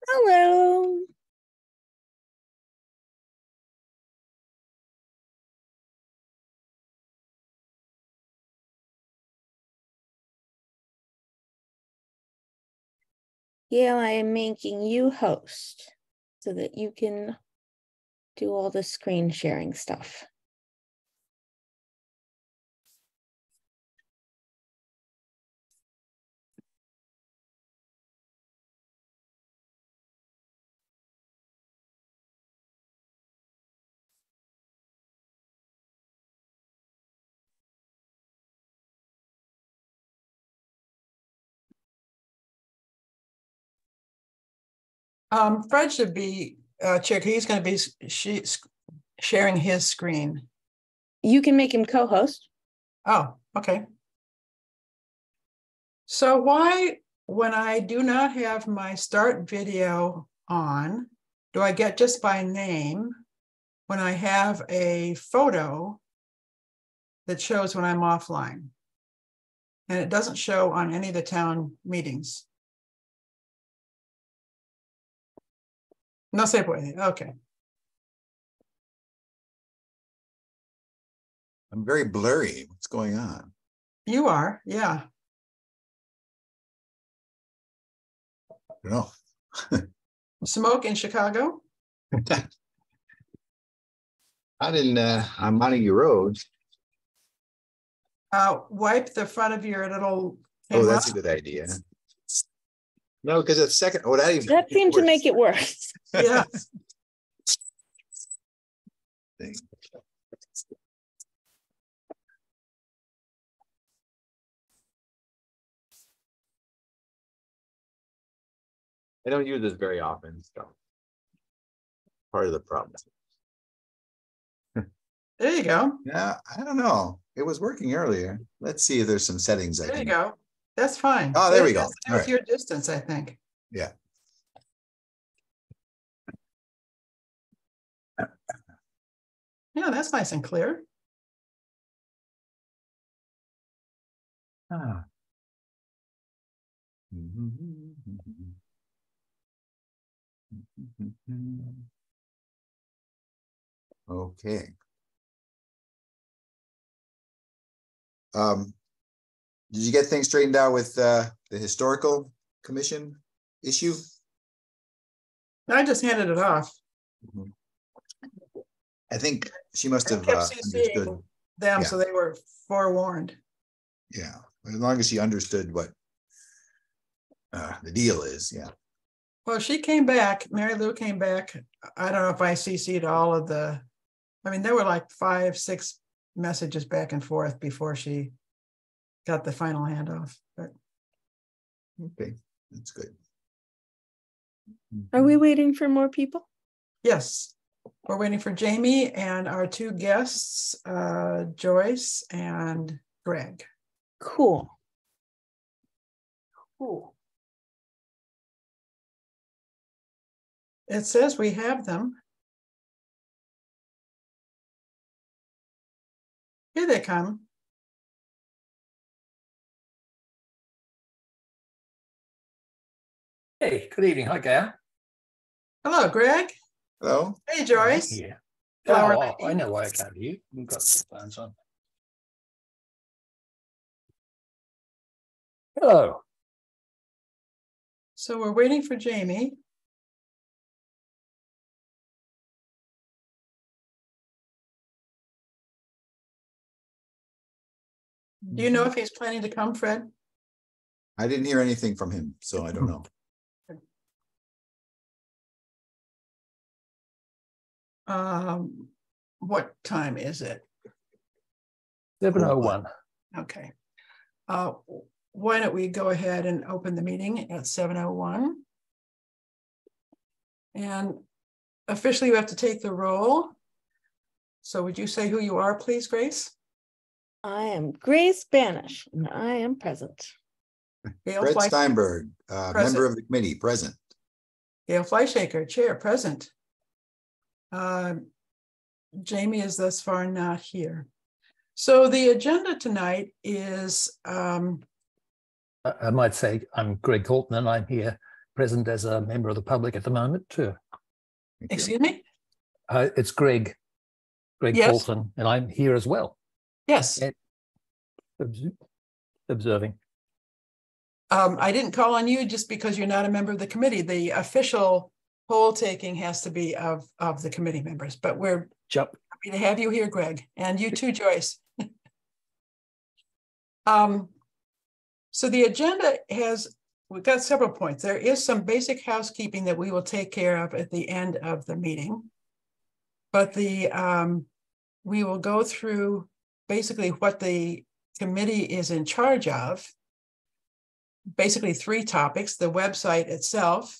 Hello. Yeah, I am making you host so that you can do all the screen sharing stuff. Fred should be chair. He's going to be sharing his screen. You can make him co-host. Oh, okay. So why, when I do not have my start video on, do I get just by name when I have a photo that shows when I'm offline? And it doesn't show on any of the town meetings. No se puede. Okay. I'm very blurry. What's going on? You are, yeah. No. Smoke in Chicago? Out in on Montague Road. Wipe the front of your little Oh, camera. that's a good idea. No, because it's second. Oh, That seemed to make it worse. Yeah. I don't use this very often, so part of the problem. There you go. Yeah, I don't know. It was working earlier. Let's see if there's some settings I There can. you go. That's fine. Oh, there we go. That's to do with your distance, I think. Yeah. Yeah, that's nice and clear. Ah. Okay. Did you get things straightened out with the historical commission issue? I just handed it off. I think she must have kept CCing understood them, yeah. So they were forewarned. Yeah, as long as she understood what the deal is, yeah. Well, she came back, Mary Lou came back. I don't know if I CC'd all of the, I mean, there were like 5-6 messages back and forth before she got the final handoff. But okay, that's good. Are we waiting for more people? Yes, we're waiting for Jamie and our 2 guests, Joyce and Greg. Cool. Cool. It says we have them. Here they come. Hey, good evening. Hi, Gail. Hello, Greg. Hello. Hey, Joyce. Yeah. Hello, I know why I came to you. We've got headphones on. Hello. So we're waiting for Jamie. Do you know if he's planning to come, Fred? I didn't hear anything from him, so I don't know. What time is it? 7:01. Okay. Why don't we go ahead and open the meeting at 7:01? And officially we have to take the roll. So would you say who you are, please, Grace? I am Grace Banish, and I am present. Fred Steinberg, member of the committee, present. Gail Fleischaker, chair, present. Jamie is thus far not here. So the agenda tonight is... I might say I'm Greg Colton, and I'm here present as a member of the public at the moment too. Excuse me? It's Greg Yes. Paulson, and I'm here as well. Yes. And observing. I didn't call on you just because you're not a member of the committee. The official poll taking has to be of the committee members, but we're Jump. happy to have you here, Greg, and you too, Joyce. So the agenda we've got several points. There is some basic housekeeping that we will take care of at the end of the meeting, but we will go through basically what the committee is in charge of. Basically 3 topics: the website itself,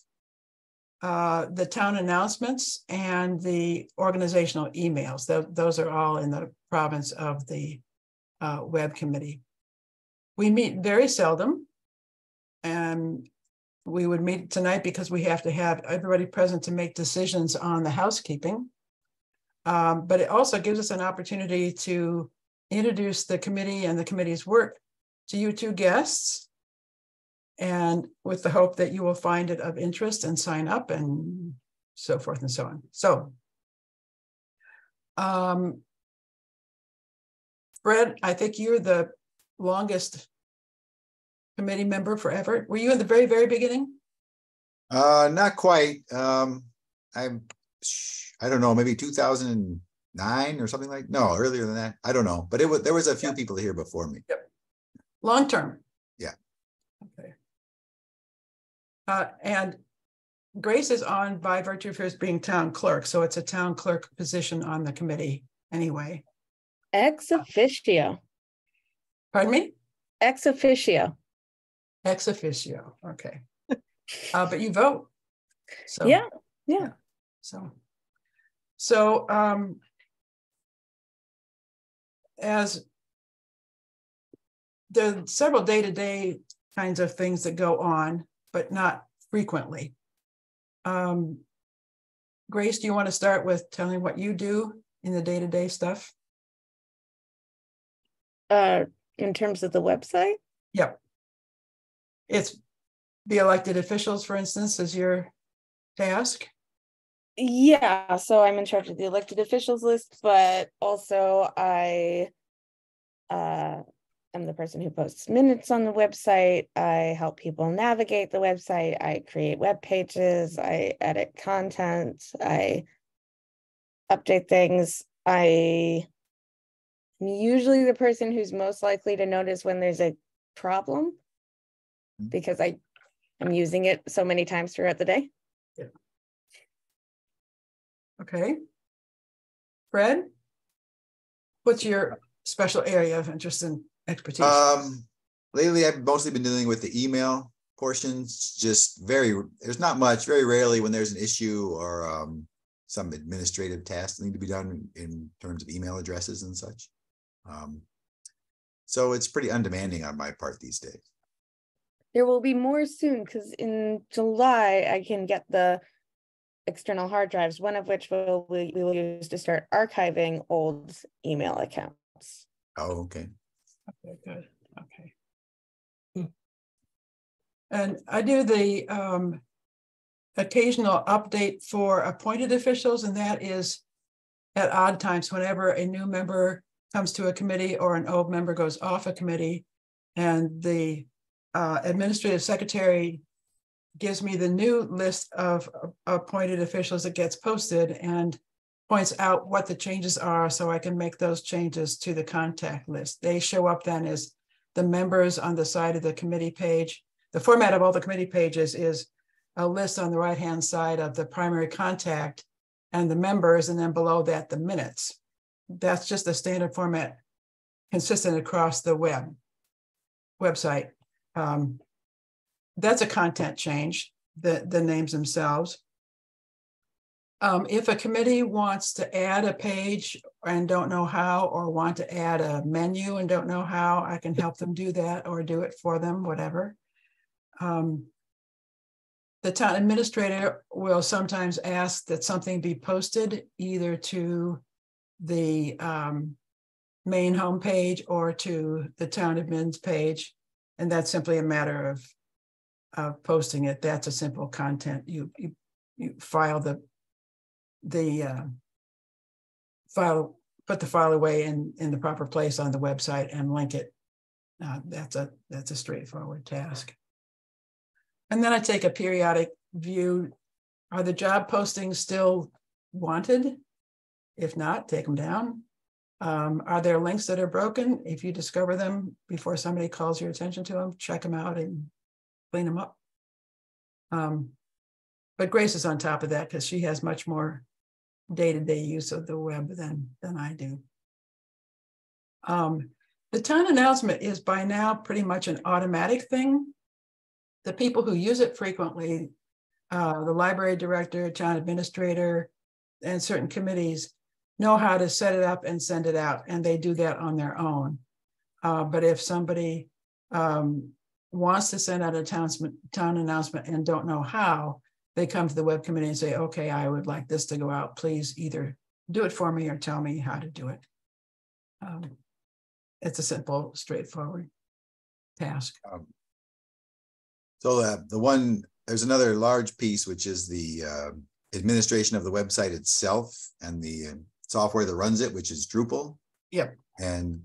the town announcements, and the organizational emails. Those are all in the province of the web committee. We meet very seldom, and we would meet tonight because we have to have everybody present to make decisions on the housekeeping. But it also gives us an opportunity to introduce the committee and the committee's work to you 2 guests, and with the hope that you will find it of interest and sign up and so forth and so on. So, Fred, I think you're the longest committee member forever. Were you in the very, very beginning? Not quite. I don't know, maybe 2009 or something like. No, earlier than that. I don't know, but there was a few people here before me. Yep. Long term. Yeah. Okay. And Grace is on by virtue of hers being town clerk, so it's a town clerk position on the committee anyway. Ex officio. Pardon me? Ex officio. Ex officio. Okay. But you vote. So Yeah. So as there are several day-to-day kinds of things that go on, but not frequently. Grace, do you want to start with telling what you do in the day-to-day stuff? In terms of the website? Yep. It's the elected officials, for instance, is your task. Yeah, so I'm in charge of the elected officials list, but also I am the person who posts minutes on the website. I help people navigate the website. I create web pages. I edit content. I update things. I am usually the person who's most likely to notice when there's a problem because I am using it so many times throughout the day. Yeah. Okay. Fred, what's your special area of interest and expertise? Lately, I've mostly been dealing with the email portions. Just there's not much. Very rarely when there's an issue or some administrative tasks that need to be done in terms of email addresses and such. So it's pretty undemanding on my part these days. There will be more soon because in July I can get the external hard drives, one of which we will use to start archiving old email accounts. Oh, okay. Okay, good. Okay. And I do the occasional update for appointed officials, and that is at odd times whenever a new member comes to a committee or an old member goes off a committee, and the administrative secretary gives me the new list of appointed officials that gets posted and points out what the changes are so I can make those changes to the contact list. They show up then as the members on the side of the committee page. The format of all the committee pages is a list on the right-hand side of the primary contact and the members, and then below that, the minutes. That's just a standard format consistent across the website. That's a content change, the names themselves. If a committee wants to add a page and don't know how, or want to add a menu and don't know how, I can help them do that or do it for them, whatever. The town administrator will sometimes ask that something be posted either to the main homepage or to the town admin's page. And that's simply a matter of posting it. That's a simple content. You file the file, put the file away in the proper place on the website and link it. That's a straightforward task. And then I take a periodic view. Are the job postings still wanted? If not, take them down. Are there links that are broken? If you discover them before somebody calls your attention to them, check them out and clean them up. But Grace is on top of that because she has much more day-to-day use of the web than I do. The town announcement is by now pretty much an automatic thing. The people who use it frequently, the library director, town administrator, and certain committees know how to set it up and send it out, and they do that on their own. But if somebody wants to send out a town announcement and don't know how, they come to the web committee and say, okay, I would like this to go out. Please either do it for me or tell me how to do it. It's a simple, straightforward task. So there's another large piece, which is the administration of the website itself and the software that runs it, which is Drupal. Yep. And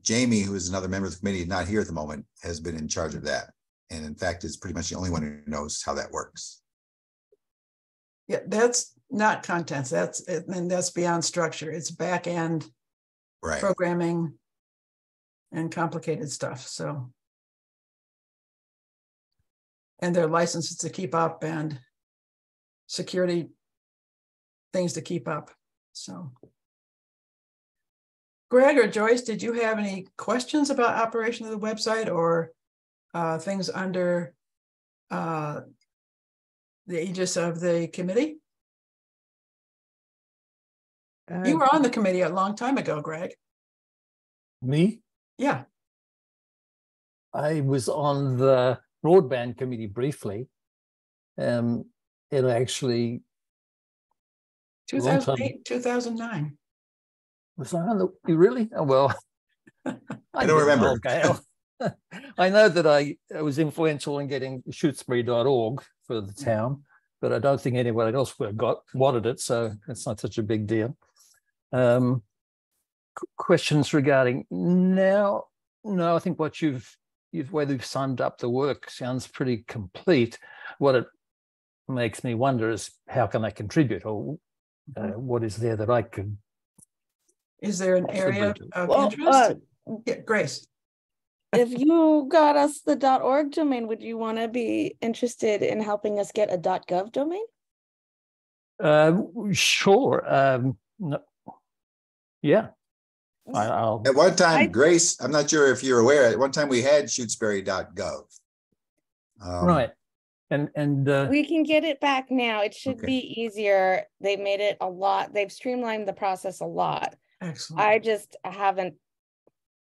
Jamie, who is another member of the committee, not here at the moment, has been in charge of that. And in fact, is pretty much the only one who knows how that works. Yeah, that's not contents. That's beyond structure. It's back end programming and complicated stuff. So, and there are licenses to keep up and security things to keep up. So, Greg or Joyce, did you have any questions about operation of the website or things under the aegis of the committee? You were on the committee a long time ago, Greg. Me? Yeah. I was on the broadband committee briefly. It actually 2008, 2009. Was I on the really? Oh, well, I don't remember. Okay. I know that I was influential in getting Shutesbury.org for the town, but I don't think anyone else would have wanted it, so it's not such a big deal. Questions regarding now? No, I think what whether you've summed up the work sounds pretty complete. What it makes me wonder is how can I contribute, or what is there that I could? Is there an area of interest? Yeah, Grace. If you got us the .org domain, would you want to be interested in helping us get a .gov domain? Sure. No. Yeah. I'll... At one time, Grace, I'm not sure if you're aware, at one time we had Shutesbury.gov. Right. And we can get it back now. It should be easier. They've made it a lot. They've streamlined the process a lot. Excellent. I just haven't.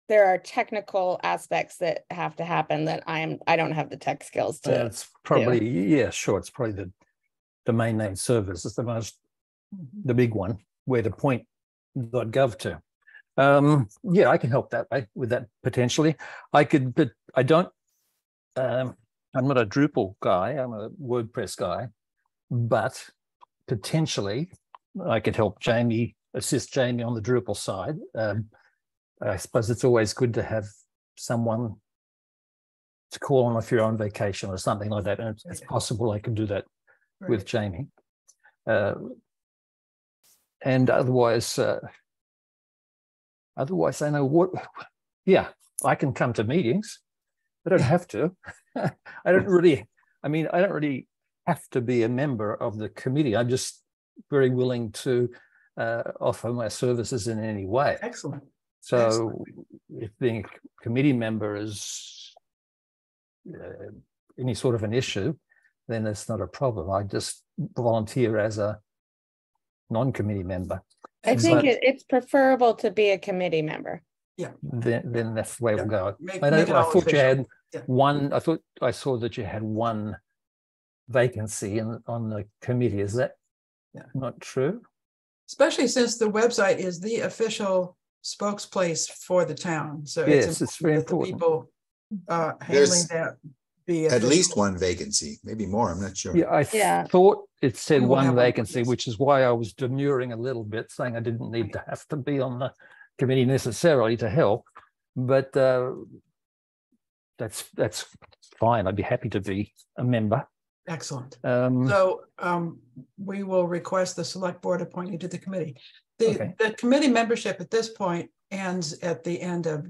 There are technical aspects that have to happen that I don't have the tech skills to. It's probably yeah, sure. It's probably the domain name service is the big one where to point .gov to. Yeah, I can help that way with that potentially. I could, but I don't. I'm not a Drupal guy. I'm a WordPress guy, but potentially I could help assist Jamie on the Drupal side. I suppose it's always good to have someone to call on if you're on vacation or something like that. And it's possible I can do that with Jamie. And otherwise I know what, yeah, I can come to meetings. I don't have to. I don't really have to be a member of the committee. I'm just very willing to offer my services in any way. Excellent. So if being a committee member is any sort of an issue, then that's not a problem. I just volunteer as a non-committee member. I think it's preferable to be a committee member. Yeah. Then that's the way we'll go. I thought you had one. I thought I saw that you had one vacancy on the committee. Is that not true? Especially since the website is the official spokesplace for the town. So yes, it's very important. The people handling that be At official. least one vacancy, maybe more. I'm not sure. Yeah, I Yeah. thought it said We will have one one, vacancy, yes. which is why I was demurring a little bit, saying I didn't need to have to be on the committee necessarily to help. But that's fine. I'd be happy to be a member. Excellent. Um, So we will request the select board appoint you to the committee. Okay. The committee membership at this point ends at the end of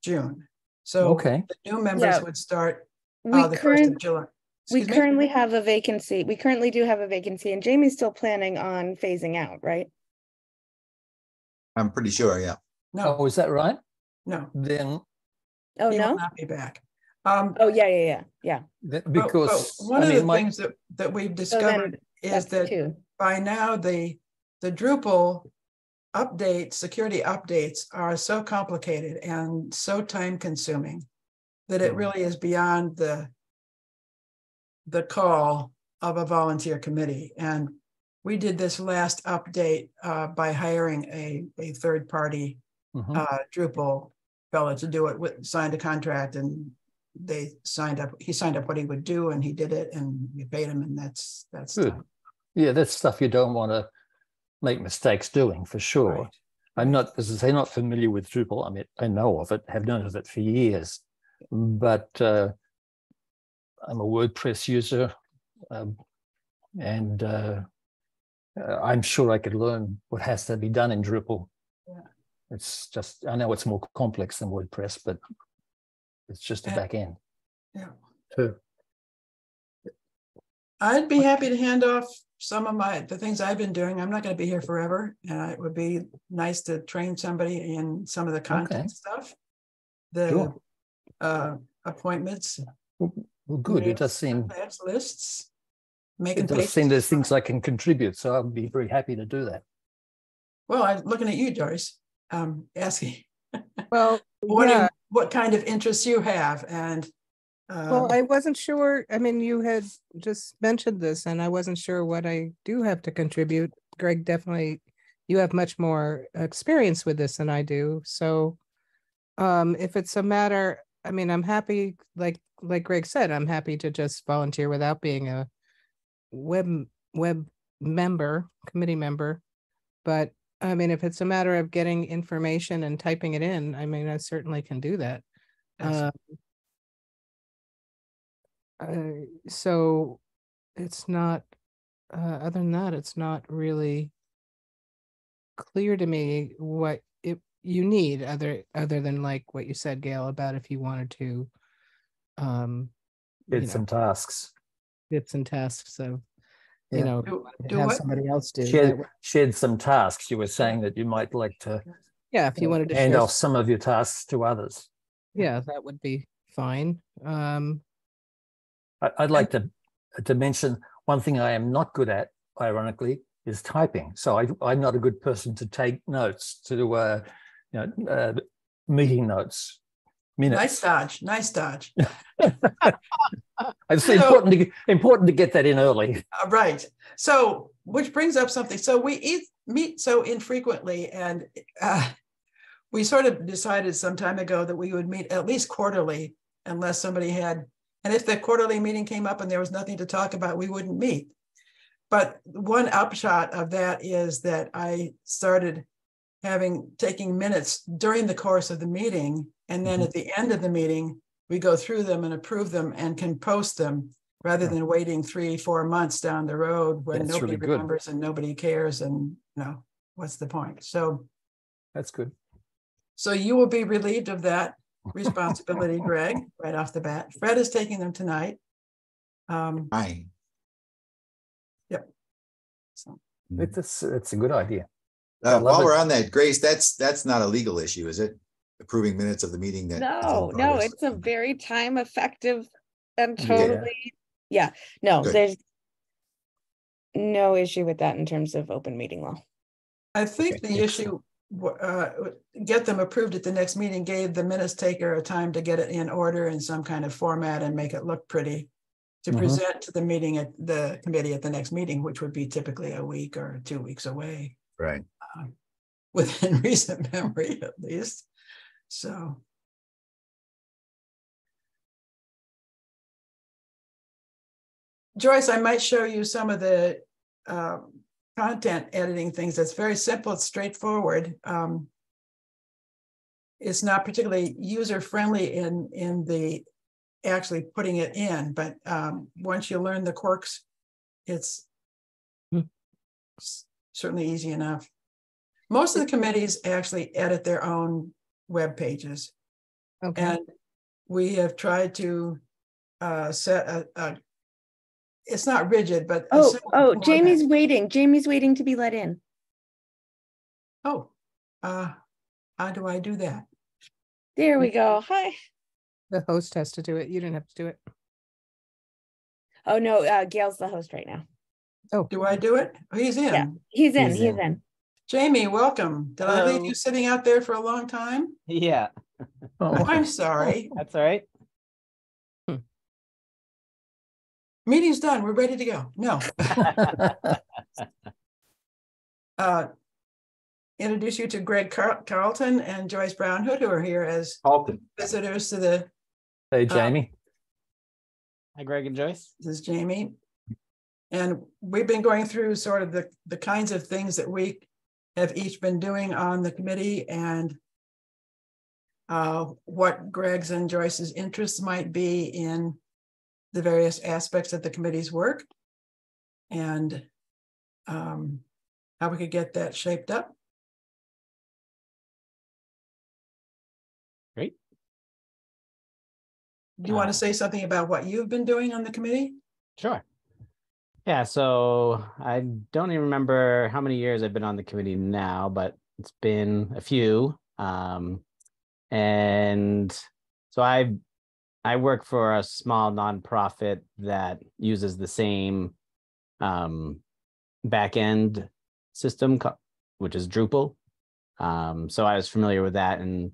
June. So Okay. the new members Yeah. would start We the 1st of July. we Excuse me? currently have a vacancy. We currently do have a vacancy, and Jamie's still planning on phasing out, right? I'm pretty sure, yeah. No, oh, is that right? no, Then Oh, he will no? not be back. Oh, yeah. But because one I of mean, the things that we've So then discovered is that's that two. by now the Drupal updates, security updates are so complicated and so time consuming that it really is beyond the call of a volunteer committee. And we did this last update by hiring a third party Drupal fellow to do it, signed a contract, and he signed up what he would do, and he did it, and we paid him, and that's good. done. Yeah, that's stuff you don't want to make mistakes doing, for sure. Right. I'm not, as I say, not familiar with Drupal. I mean, I know of it, have known of it for years, but I'm a WordPress user, and I'm sure I could learn what has to be done in Drupal. Yeah. It's just, I know it's more complex than WordPress, but it's just a back end. Yeah. Too. I'd be happy to hand off some of the things I've been doing. I'm not going to be here forever, and it would be nice to train somebody in some of the content stuff, the Sure. appointments. Well, good. It does seem, Contacts, lists, making it does pages. seem there's things I can contribute, so I'll be very happy to do that. Well, I'm looking at you, Joyce, asking Well, what kind of interests you have, and well, I wasn't sure. I mean, you had just mentioned this, and I wasn't sure what I do have to contribute. Greg, definitely, you have much more experience with this than I do. So, if it's a matter, I mean, I'm happy, like Greg said, I'm happy to just volunteer without being a web member, committee member. But I mean, if it's a matter of getting information and typing it in, I mean, I certainly can do that. So it's not, other than that, it's not really clear to me what you need other than like what you said, Gail, about if you wanted to Did some tasks. tips and tasks of, Yeah. you know, do have what? somebody else do. Shared some tasks. You were saying that you might like to Yeah, if you wanted to hand share, off some of your tasks to others. yeah, that would be fine. I'd like to mention one thing I am not good at, ironically, is typing. So I'm not a good person to take notes, to do meeting notes. Minutes. Nice dodge. It's important to get that in early. Right. So, which brings up something. So we meet so infrequently, and we sort of decided some time ago that we would meet at least quarterly, unless somebody had. And if the quarterly meeting came up and there was nothing to talk about, we wouldn't meet. But one upshot of that is that I started taking minutes during the course of the meeting. And then at the end of the meeting, we go through them and approve them and can post them rather than waiting 3-4 months down the road when That's nobody really good. remembers and nobody cares. And what's the point? So That's good. So you will be relieved of that responsibility, Greg, right off the bat. Fred is taking them tonight. Fine. Yep. So It's a good idea. While we're on that, Grace, that's not a legal issue, is it? Approving minutes of the meeting that. No, it's a very time effective and Yeah. totally, no, Good. there's no issue with that in terms of open meeting law. I think the issue, get them approved at the next meeting, gave the minutes taker a time to get it in order in some kind of format and make it look pretty to present to the meeting at the committee at the next meeting, which would be typically a week or 2 weeks away. Right. Within recent memory, at least. So. Joyce, I might show you some of the content editing things. That's very simple. It's straightforward. It's not particularly user-friendly in the actually putting it in, but once you learn the quirks, it's certainly easy enough. Most of the committees actually edit their own web pages. Okay. And we have tried to set a it's not rigid, but Jamie's waiting. Jamie's waiting to be let in. How do I do that? There we go. Hi. The host has to do it. You didn't have to do it. Oh no, Gail's the host right now. Oh, Do I do it? Oh, he's in. Yeah, he's in. Jamie, welcome. Did I leave you sitting out there for a long time? Yeah, Oh, I'm sorry. that's all right. Meeting's done. We're ready to go. No. Introduce you to Greg Carlton and Joyce Brownhood, who are here as Alton. visitors to the. hey, Jamie. Hi, Greg and Joyce. This is Jamie. And we've been going through sort of the kinds of things that we have each been doing on the committee and what Greg's and Joyce's interests might be in the various aspects of the committee's work and how we could get that shaped up. Great. Do you want to say something about what you've been doing on the committee? Sure. Yeah, so I don't even remember how many years I've been on the committee now, but it's been a few. And so I work for a small nonprofit that uses the same backend system, which is Drupal. So I was familiar with that. And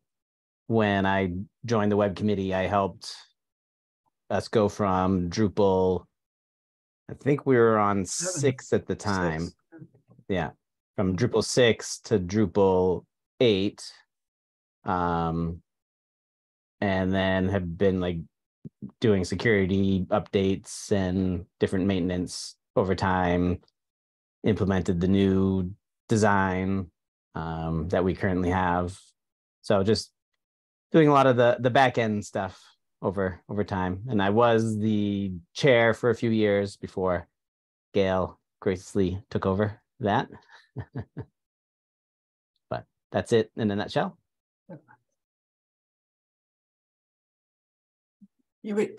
when I joined the web committee, I helped us go from Drupal, I think we were on 6 at the time. 6. Yeah, from Drupal 6 to Drupal 8. And then have been like doing security updates and different maintenance over time, implemented the new design that we currently have. So just doing a lot of the back end stuff over time. And I was the chair for a few years before Gail graciously took over that. But that's it in a nutshell.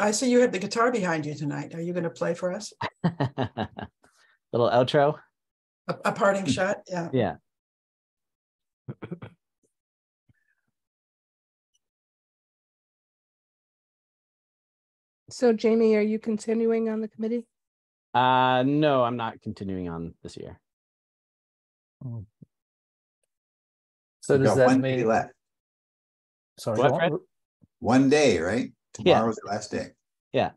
I see you have the guitar behind you tonight. Are you going to play for us? Little outro. A parting shot? Yeah. Yeah. so Jamie, are you continuing on the committee? No, I'm not continuing on this year. So You does got that one day mean? left. Sorry, What, go on. Fred? One day, right? Yeah. Tomorrow's the last day. Yeah.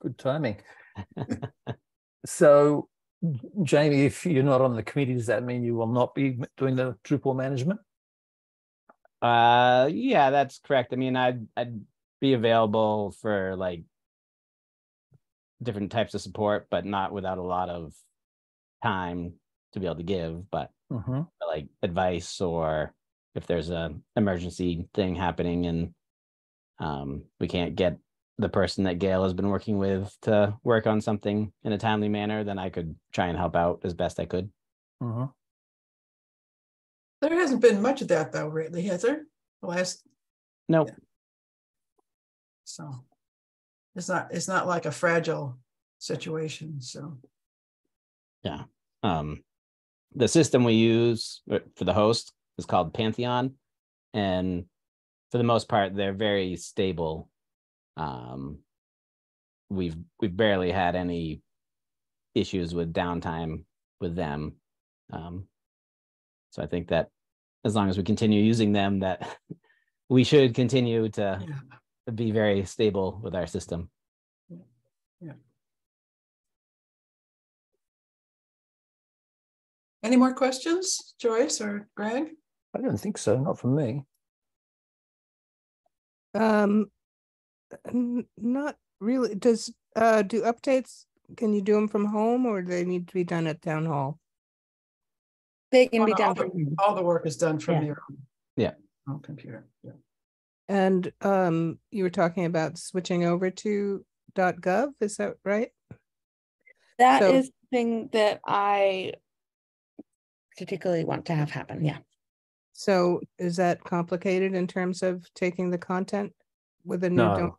Good timing. So, Jamie, if you're not on the committee, does that mean you will not be doing the Drupal management? Yeah, that's correct. I mean, I'd be available for like different types of support, but not without a lot of time to be able to give, but like advice, or if there's an emergency thing happening and we can't get the person that Gail has been working with to work on something in a timely manner, then I could try and help out as best I could. There hasn't been much of that though, really, has there? The last. Nope. Yeah. So it's not like a fragile situation. So yeah. The system we use for the host is called Pantheon, and for the most part, they're very stable. We've barely had any issues with downtime with them. So I think that as long as we continue using them, that we should continue to be very stable with our system. Yeah. Any more questions, Joyce or Greg? I don't think so. Not from me. Not really. Does do updates, can you do them from home or do they need to be done at town hall? They can be All done. all the work is done from Yeah. your Yeah. own computer. Yeah. And you were talking about switching over to .gov, is that right? That So- is something that I particularly want to have happen. Yeah. So is that complicated in terms of taking the content with a new No. domain?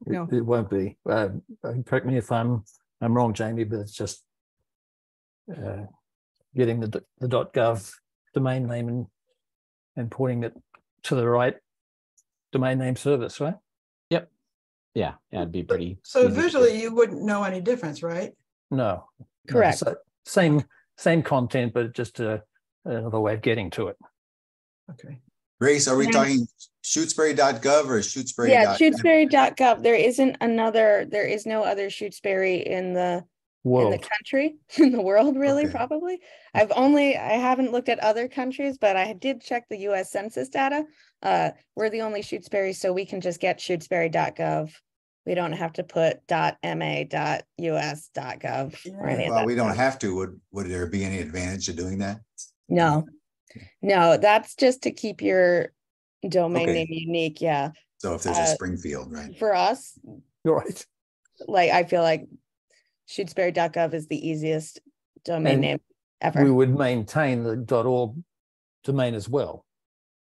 No. It won't be. Correct me if I'm wrong, Jamie, but it's just getting the .gov domain name and porting it to the right domain name service, right? Yep. Yeah, it'd be pretty. So easy to do. visually, you wouldn't know any difference, right? No. Correct. No, same content, but just another way of getting to it. Okay. Grace, are we Yeah. talking Shutesbury.gov or Shutesbury? Yeah, Shutesbury.gov. There is no other Shutesbury in the World. country, in the world, really, Okay. probably. I haven't looked at other countries, but I did check the US Census data. We're the only Shutesbury, so we can just get Shutesbury.gov. We don't have to put .ma.us.gov or any of Well, that we don't stuff. have to. Would there be any advantage to doing that? No, that's just to keep your domain Okay. name unique. Yeah. So if there's a Springfield, right? For us, You're right. like, I feel like Shutesbury.gov is the easiest domain And name ever. we would maintain the .org domain as well,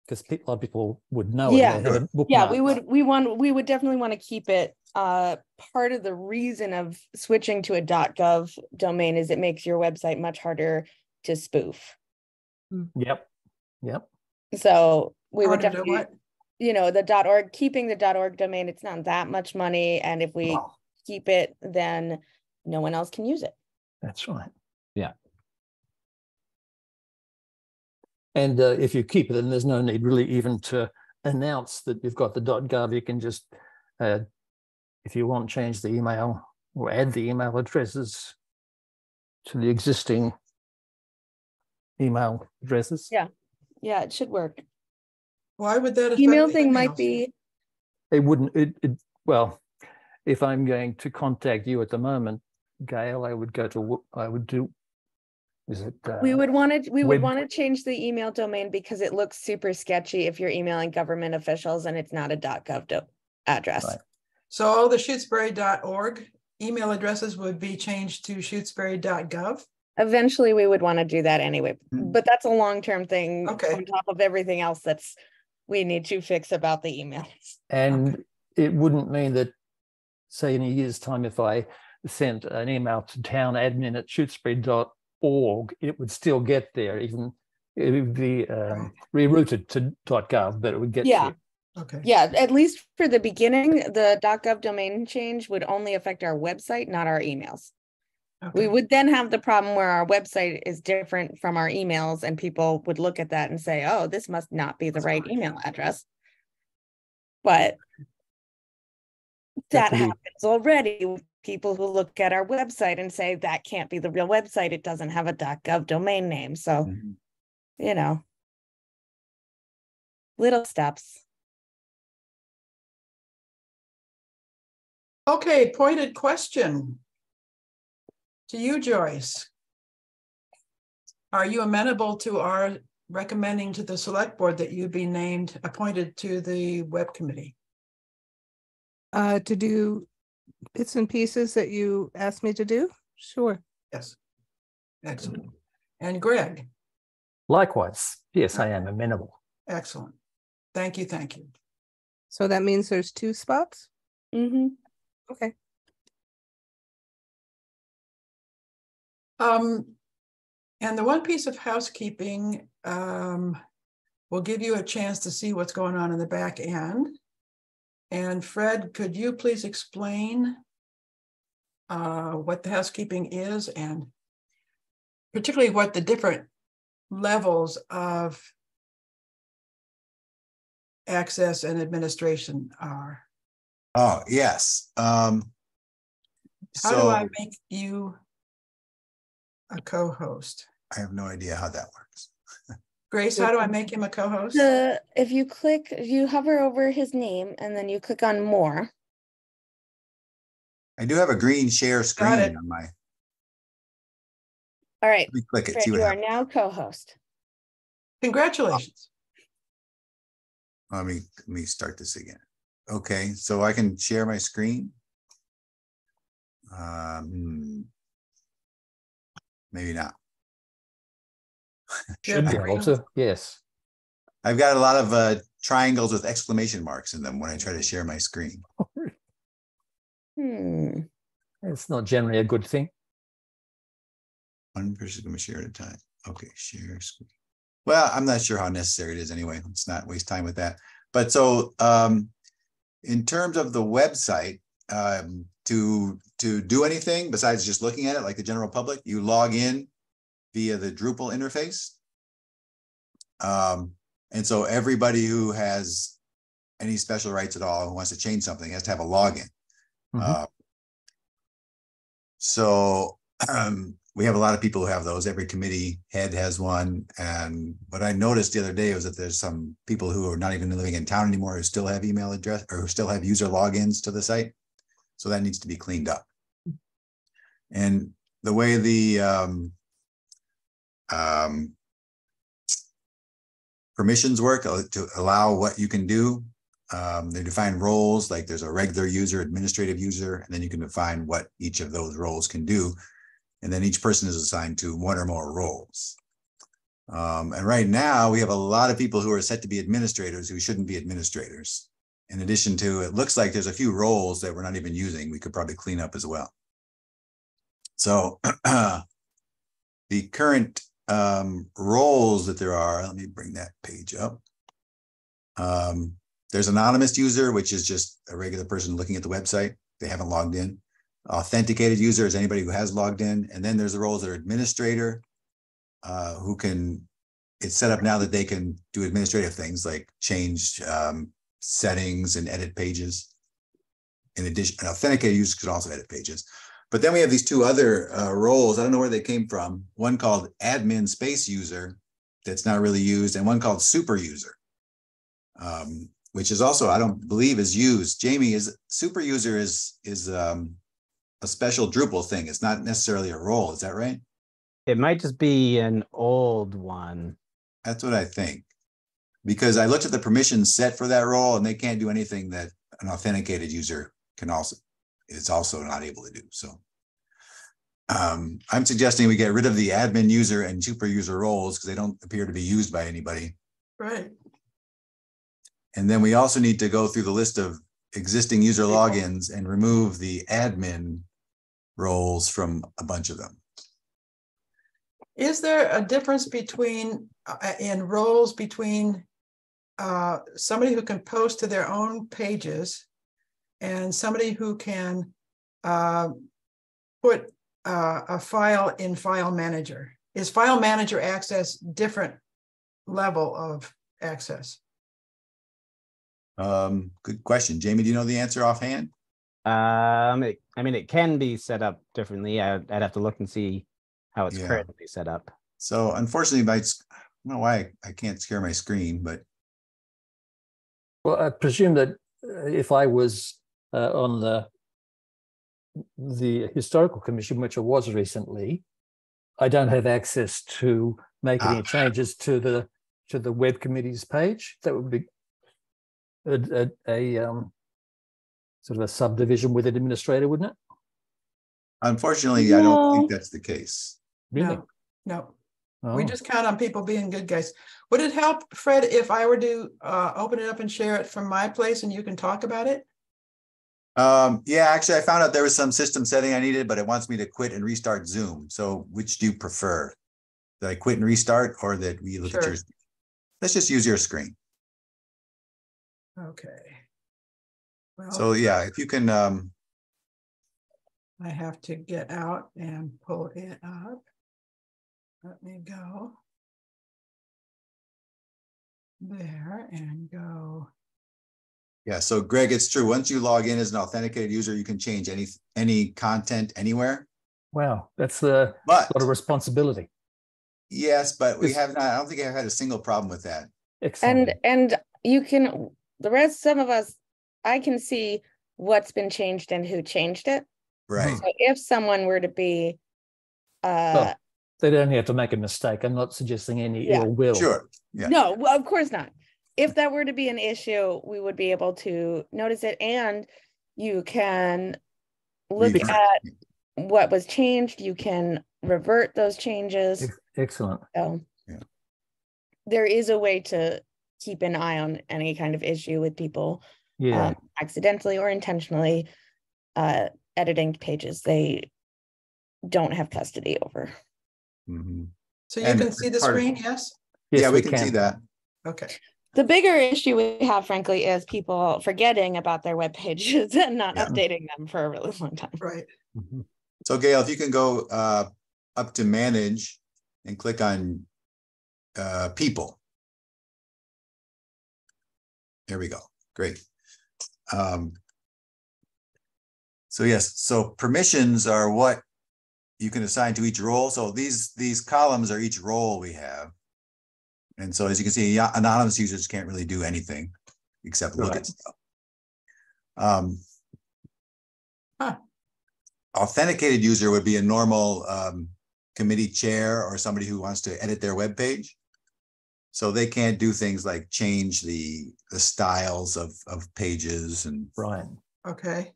because a lot of people would know Yeah. it. They have it Yeah, bookmarked. we would definitely want to keep it. Part of the reason of switching to a .gov domain is it makes your website much harder to spoof. Yep. So we would Harder to definitely, what? the .org, keeping the .org domain, it's not that much money, and if we keep it, then no one else can use it. That's right. Yeah. And if you keep it, then there's no need really even to announce that you've got the .gov. You can just, if you want, change the email or add the email addresses to the existing email addresses. Yeah. Yeah, it should work. Why would that affect Email the thing might emails? be, It wouldn't, well, if I'm going to contact you at the moment, Gail, I would do, is it? we would want web- to change the email domain because it looks super sketchy if you're emailing government officials and it's not a .gov address. Right. So all the Shutesbury.org email addresses would be changed to Shutesbury.gov? Eventually we would want to do that anyway, but that's a long-term thing Okay. on top of everything else we need to fix about the emails. And Okay. it wouldn't mean that, say, in a year's time, if I sent an email to town@shutesbury.org, it would still get there, even it would be rerouted to .gov, but it would get to you. Okay. Yeah, at least for the beginning, the .gov domain change would only affect our website, not our emails. Okay. We would then have the problem where our website is different from our emails and people would look at that and say, oh, this must not be the right email address. But that happens already with people who look at our website and say that can't be the real website. It doesn't have a .gov domain name. So, little steps. Okay, pointed question to you, Joyce. Are you amenable to our recommending to the select board that you be appointed to the web committee? To do bits and pieces that you asked me to do? Sure. Yes. Excellent. And Greg? Likewise, yes, I am amenable. Excellent. Thank you. Thank you. So that means there's 2 spots? Mm-hmm. Okay. And the one piece of housekeeping will give you a chance to see what's going on in the back end. And Fred, could you please explain what the housekeeping is and particularly what the different levels of access and administration are? Oh, yes. How do I make you a co-host? I have no idea how that works. Grace, how do I make him a co-host? If you hover over his name and then you click on more. I do have a green share screen Got it. on my. All right, Let me click it. Fred, See what you are happens. now co-host. Congratulations. Let me start this again. Okay, so I can share my screen. Maybe not. Should be able to, yes. I've got a lot of triangles with exclamation marks in them when I try to share my screen. It's not generally a good thing. One person can share at a time. Okay, share screen. Well, I'm not sure how necessary it is anyway. Let's not waste time with that. But so in terms of the website, to do anything besides just looking at it like the general public, you log in via the Drupal interface. And so everybody who has any special rights at all who wants to change something has to have a login. So we have a lot of people who have those. Every committee head has one. And what I noticed the other day was that there's some people who are not even living in town anymore who still have email address or who still have user logins to the site. So that needs to be cleaned up. And the way the permissions work to allow what you can do, they define roles, like there's a regular user, administrative user, and then you can define what each of those roles can do. And then each person is assigned to one or more roles. And right now we have a lot of people who are set to be administrators who shouldn't be administrators. In addition to, it looks like there's a few roles that we're not even using. We could probably clean up as well. So the current roles that there are, let me bring that page up. There's anonymous user, which is just a regular person looking at the website. They haven't logged in. Authenticated user is anybody who has logged in. And then there's the roles that are administrator, who can, it's set up now that they can do administrative things like change settings and edit pages. In addition, an authenticated user can also edit pages. But then we have these two other roles. I don't know where they came from. One called admin space user that's not really used, and one called super user, which is also, I don't believe is used. Jamie, is super user is a special Drupal thing. It's not necessarily a role. Is that right? It might just be an old one. That's what I think. Because I looked at the permissions set for that role and they can't do anything that an authenticated user can also, it's also not able to do. So I'm suggesting we get rid of the admin user and super user roles because they don't appear to be used by anybody. Right. And then we also need to go through the list of existing user logins and remove the admin roles from a bunch of them. Is there a difference between in roles between somebody who can post to their own pages and somebody who can put a file in File Manager? Is File Manager access different level of access? Good question. Jamie, do you know the answer offhand? I mean, it can be set up differently. I'd have to look and see how it's currently set up. So unfortunately, I don't know why I can't share my screen, but. Well, I presume that if I was on the historical commission, which I was recently, I don't have access to make any changes to the web committee's page. That would be a sort of a subdivision with an administrator, wouldn't it? Unfortunately, I don't think that's the case. Really? No. Oh. We just count on people being good guys. Would it help, Fred, if I were to open it up and share it from my place and you can talk about it? Yeah, actually, I found out there was some system setting I needed, but it wants me to quit and restart Zoom. So which do you prefer? That I quit and restart or that we look at your screen? Let's just use your screen. Okay. Well, so yeah, if you can. I have to get out and pull it up. Let me go there and go. Yeah, so Greg, it's true. Once you log in as an authenticated user, you can change any content anywhere. Wow, that's a lot of responsibility. Yes, but we have not. I don't think I've had a single problem with that. Excellent. And you can, some of us, I can see what's been changed and who changed it. Right. So if someone were to be, Well, they don't have to make a mistake. I'm not suggesting any Yeah. ill will. Sure. Yeah. no, well, of course not. If that were to be an issue, we would be able to notice it, and you can look Revert. at what was changed. You can revert those changes. Excellent. So Yeah. there is a way to keep an eye on any kind of issue with people Yeah. accidentally or intentionally editing pages they don't have custody over. Mhm. So you And can see the part of- screen, yes? Yes, Yeah, we can see that. Okay. The bigger issue we have, frankly, is people forgetting about their web pages and not Yeah. updating them for a really long time. Right. Mhm. So Gail, if you can go up to manage and click on people. There we go. Great. So yes, so permissions are what you can assign to each role. So these columns are each role we have. And so as you can see, anonymous users can't really do anything except look at stuff. Authenticated user would be a normal committee chair or somebody who wants to edit their web page. So they can't do things like change the styles of pages and Right. Okay.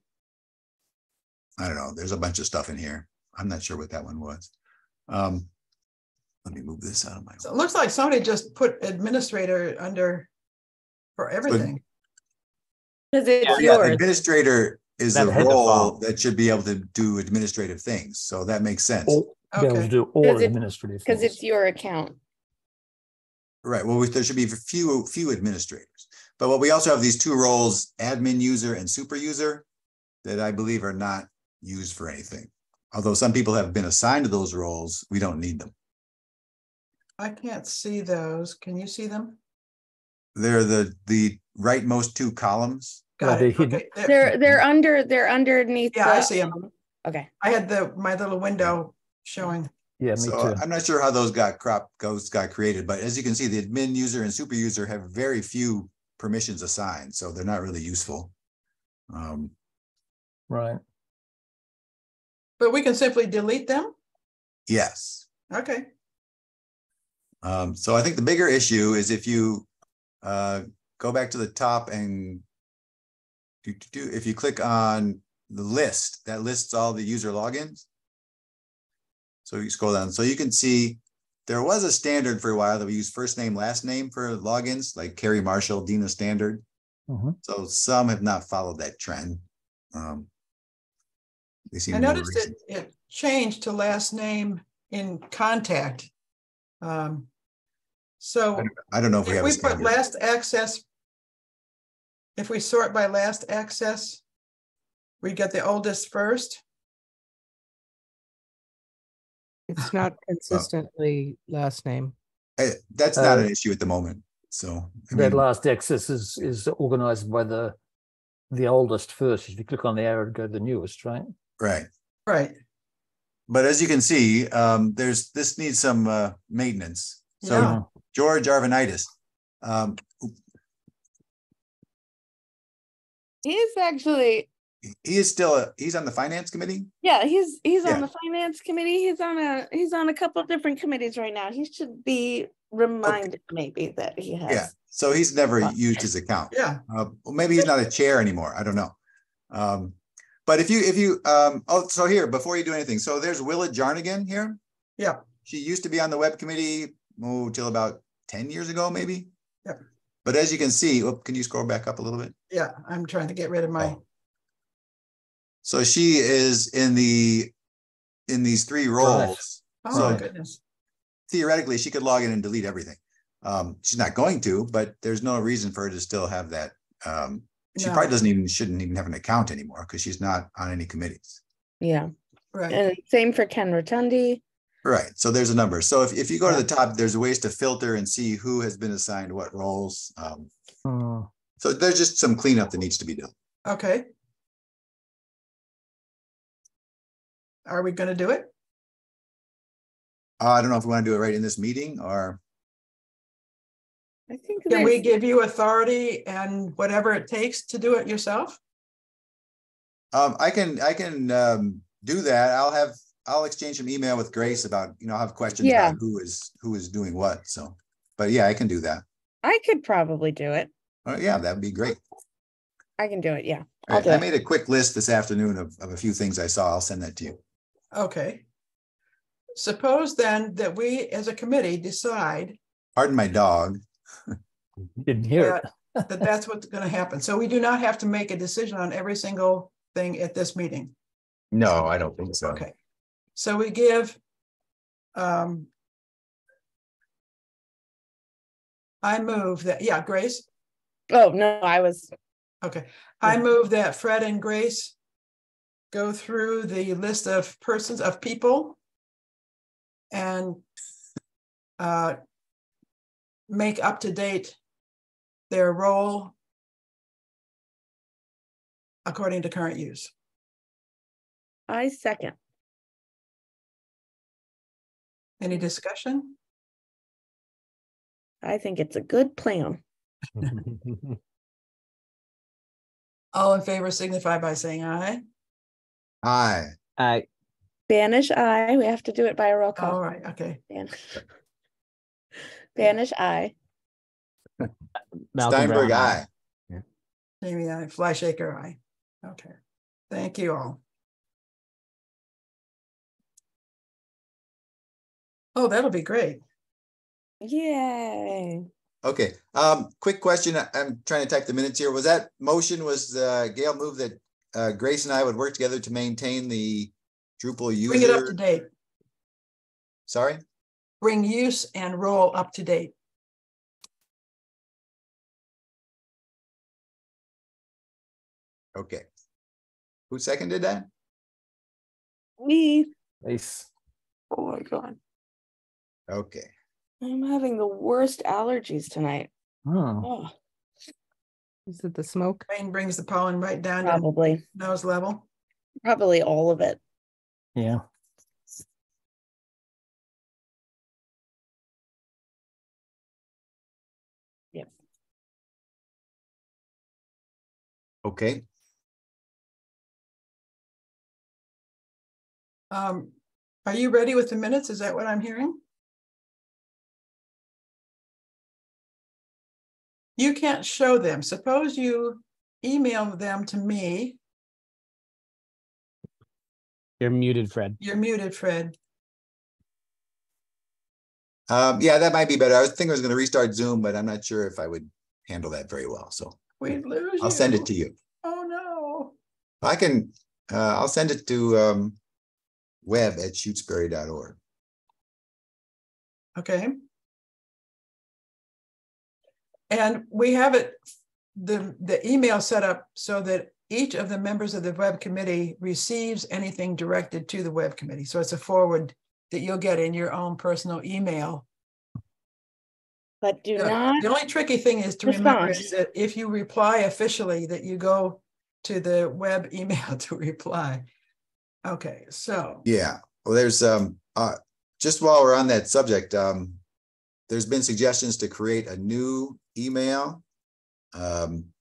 I don't know. There's a bunch of stuff in here. I'm not sure what that one was. Let me move this out of my way. So it looks like somebody just put administrator under for everything. Because it's Well, yeah, yours. administrator is That a had role default. that should be able to do administrative things. So that makes sense. Or be able to Okay. do all Because administrative Because things. it's your account. Right. Well, there should be few administrators. But what we also have these two roles, admin user and super user, that I believe are not used for anything. Although some people have been assigned to those roles, we don't need them. I can't see those. Can you see them? They're the rightmost two columns. Got they're it. hidden. Okay. There. They're underneath. Yeah, I see 'em. Okay. I had my little window showing. Yeah, me So too. I'm not sure how those got created, but as you can see, the admin user and super user have very few permissions assigned, so they're not really useful. Right. But we can simply delete them. Yes. Okay. So I think the bigger issue is if you go back to the top and if you click on the list, that lists all the user logins. So you scroll down, so you can see there was a standard for a while that we used first name, last name for logins, like Carrie Marshall, Dina Standard. Mhm. So some have not followed that trend. They seem I more noticed recent. it changed to last name in contact. So I don't know if we if have a we put standard. last access, if we sort by last access, we get the oldest first. It's not consistently last name. That's not an issue at the moment. So I That mean, last access is organized by the oldest first. If you click on the arrow to go to the newest, right? right. Right. But as you can see, this needs some maintenance. So Yeah. George Arvanitis, He's actually, he is still he's on the finance committee. yeah, he's Yeah. on the finance committee. He's on a couple of different committees right now. He should be reminded maybe that he has. Yeah. So he's never used his account. Yeah. Well, maybe he's not a chair anymore. I don't know. But if you so here, before you do anything, so there's Willa Jarnigan here. Yeah. She used to be on the web committee till about 10 years ago, maybe. Yeah. But as you can see, can you scroll back up a little bit? Yeah. I'm trying to get rid of my. Oh. So she is in these three roles. Oh So my goodness. theoretically, she could log in and delete everything. She's not going to, but there's no reason for her to still have that. She No. probably shouldn't even have an account anymore because she's not on any committees. Yeah. Right. And same for Ken Rotundi. Right. So there's a number. So if you go to the top, there's ways to filter and see who has been assigned what roles. So there's just some cleanup that needs to be done. Okay. Are we going to do it? I don't know if we want to do it right in this meeting or. I think Can we there's- give you authority and whatever it takes to do it yourself? I can do that. I'll exchange some email with Grace about, I'll have questions about who is doing what. So, but yeah, I can do that. I could probably do it. Yeah, that would be great. I can do it. Yeah. All right, I made a quick list this afternoon of a few things I saw. I'll send that to you. Okay. Suppose then that we as a committee decide. Pardon my dog. Didn't hear it. That's what's going to happen. So we do not have to make a decision on every single thing at this meeting. No, I don't think so. Okay. So we give, I move that, Grace. Oh, no, I was. Okay. I move that Fred and Grace go through the list of people and make up to date their role according to current use. I second. Any discussion? I think it's a good plan. All in favor signify by saying aye. Aye. Aye. Banish, aye. We have to do it by a roll call. All right. Okay. Banish, aye. Steinberg, Brown, aye. Jamie, aye. Flyshaker, aye. Okay. Thank you all. Oh, that'll be great. Yay. Okay. Quick question. I'm trying to type the minutes here. Was that motion, Gail moved that Grace and I would work together to maintain the Drupal user? Bring it up to date. Sorry? Bring use and role up to date. Okay. Who seconded that? Me. Nice. Oh my God. Okay. I'm having the worst allergies tonight. Oh. Is it the smoke? Rain brings the pollen right down Probably. to nose level. Probably all of it. Yeah. Yep. Okay. Are you ready with the minutes? Is that what I'm hearing? You can't show them. Suppose you email them to me. You're muted, Fred. You're muted, Fred. Yeah, that might be better. I was thinking I was going to restart Zoom, but I'm not sure if I would handle that very well. So We'd lose I'll send it to you. Oh no. I can, I'll send it to web@shutesbury.org. Okay. And we have it, the email set up so that each of the members of the web committee receives anything directed to the web committee. So it's a forward that you'll get in your own personal email. But do not. The only tricky thing is to remember is that if you reply officially, that you go to the web email to reply. Okay, so. Yeah, well, there's just while we're on that subject, there's been suggestions to create a new email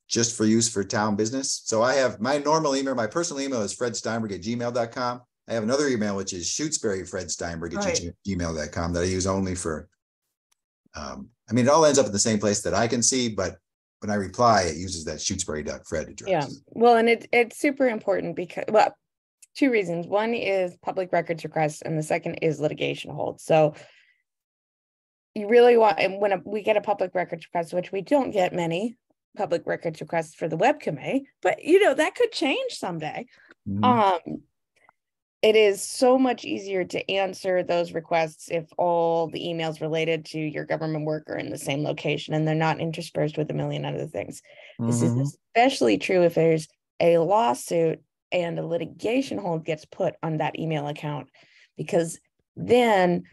just for use for town business. So I have my normal email, my personal email is fredsteinberg@gmail.com. I have another email, which is shutesburyfredsteinberg@gmail.com that I use only for, I mean, it all ends up in the same place that I can see, but when I reply, it uses that shutesbury.fred address. Yeah, well, and it's super important because, well, two reasons. One is public records requests, and the second is litigation hold. So you really want, and when we get a public records request, which we don't get many public records requests for the web committee, but that could change someday. Mm-hmm. It is so much easier to answer those requests if all the emails related to your government work are in the same location and they're not interspersed with a million other things. Mm-hmm. This is especially true if there's a lawsuit and a litigation hold gets put on that email account, because then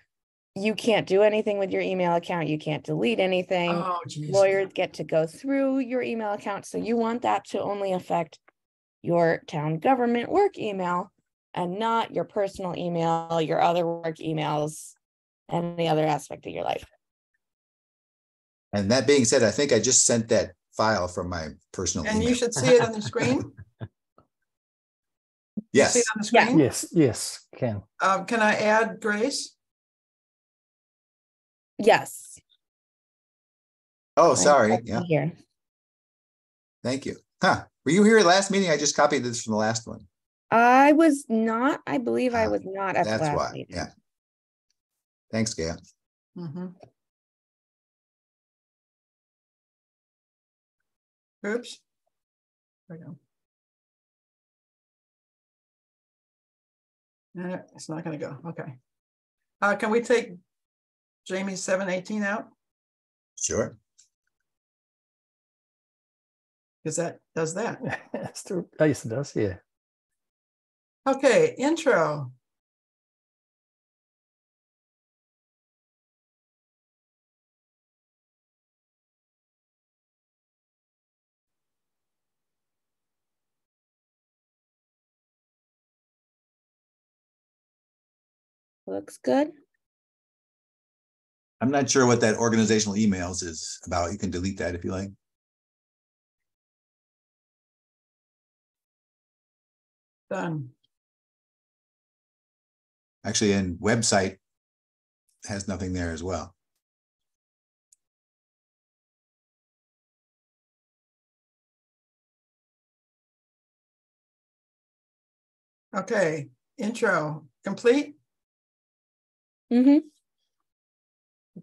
you can't do anything with your email account. You can't delete anything. Oh, geez. Lawyers get to go through your email account. So you want that to only affect your town government work email and not your personal email, your other work emails, and any other aspect of your life. And that being said, I think I just sent that file from my personal email. And you should see it on the screen. You see it Yes. on the screen? Yes, can. Can I add Grace? Yes. Oh, sorry. I'm Yeah. here. Thank you. Huh. Were you here last meeting? I just copied this from the last one. I was not, I believe I Ah, was not at the That's last why. meeting. Yeah. Thanks, Gail. Mhm. Oops. There we go. It's not going to go. Okay. Can we take Jamie's 718 out? Sure. Because that does that. Oh, yes, it does. Yeah. Okay, intro. Looks good. I'm not sure what that organizational emails is about. You can delete that if you like. Done. Actually, and website has nothing there as well. Okay, intro complete. Mm-hmm.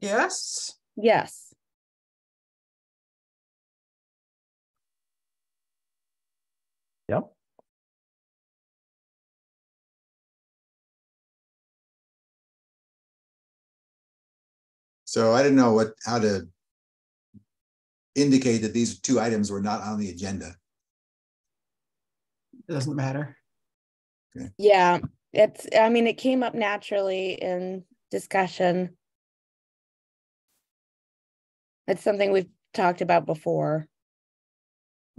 Yes. Yes. Yep. So I didn't know how to indicate that these two items were not on the agenda. Doesn't matter. Yeah. I mean, it came up naturally in discussion. It's something we've talked about before.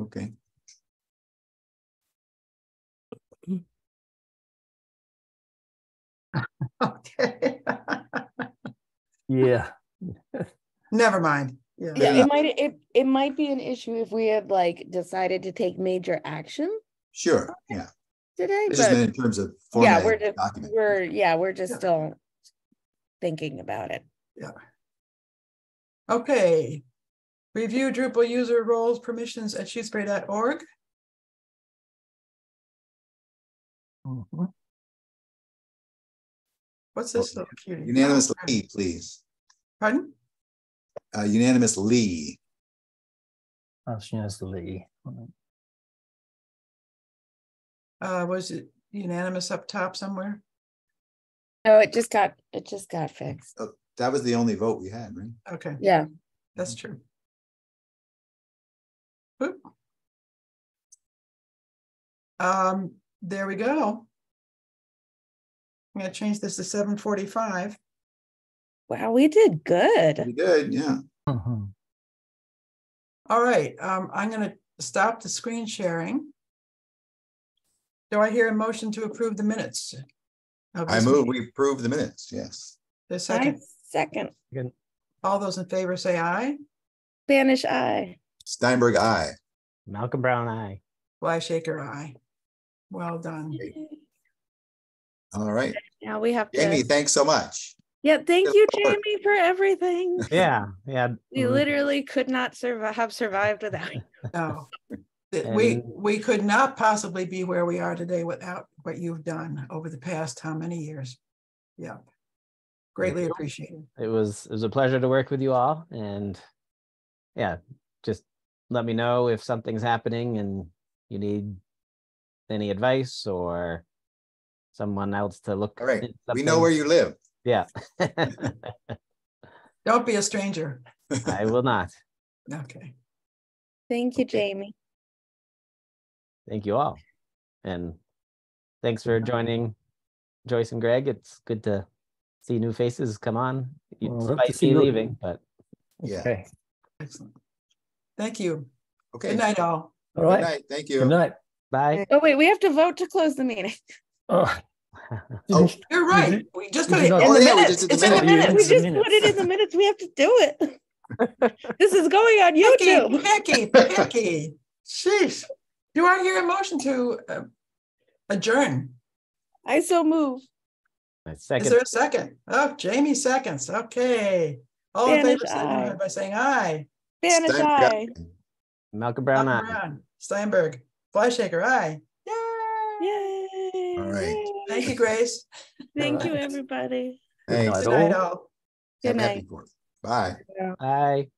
Okay. Okay. Yeah. Never mind. Yeah. Yeah, Yeah. it might be an issue if we had like decided to take major action Sure. Yeah. today, I just but meant in terms of yeah, formatting the document. we're just Yeah. still thinking about it. Yeah. Okay. Review Drupal user roles permissions at shutesbury.org. Mhm. What's this little cutie? Unanimous Oh, Lee, please. pardon? Unanimous Lee. That's unanimously. Was it unanimous up top somewhere? Oh, it just got fixed. Oh, that was the only vote we had, right? Okay, Yeah. that's true. Oop. There we go. I'm gonna change this to 7:45. Wow, we did good. Pretty good, yeah. Mhm. All right, I'm gonna stop the screen sharing. Do I hear a motion to approve the minutes? of I this move meeting? we approve the minutes, yes. The second, Second. Again, all those in favor say aye. Spanish eye. Steinberg, aye. Malcolm Brown, aye. Fly shaker aye. Well done. All right. Now we have to. Jamie, thanks so much. Yeah, thank Good you, work. Jamie, for everything. Yeah, yeah. We literally could not have survived without you. No. And- We could not possibly be where we are today without what you've done over the past how many years? Yeah. Greatly you. appreciated. It was a pleasure to work with you all, and yeah, just let me know if something's happening and you need any advice or someone else to look. All right. into We know something. where you live. Yeah. Don't be a stranger. I will not. Okay. Thank you, Jamie. Thank you all, and thanks for joining, Joyce and Greg. It's good to see new faces come on. Well, hope to Despite see me you. leaving, but Yeah. Okay. Excellent. Thank you. Okay. Good night, all. All Good right. night. Thank you. Good night. bye. Oh, wait, we have to vote to close the meeting. Oh, Oh, You're right. We just put did it not- in Oh, the yeah, we minutes. just did the It's in the minutes. minutes. We the just put minutes. it in the minutes. We have to do it. This is going on Picky, YouTube. picky, picky. Sheesh. Do I hear a motion to adjourn? I so move. Is Second. there a second? Oh, Jamie seconds. Okay. All in Banish favor, signify aye. by saying aye. Banish Steinberg, aye. Malcolm Brown, Malcolm aye. Brown, Steinberg, Flyshaker, aye. Yay! Yay. All right. Yay. Thank you, Grace. Thank you, Right. everybody. Good Thanks. night, Good night, all. all. Good Happy night. 4th. Bye. Aye.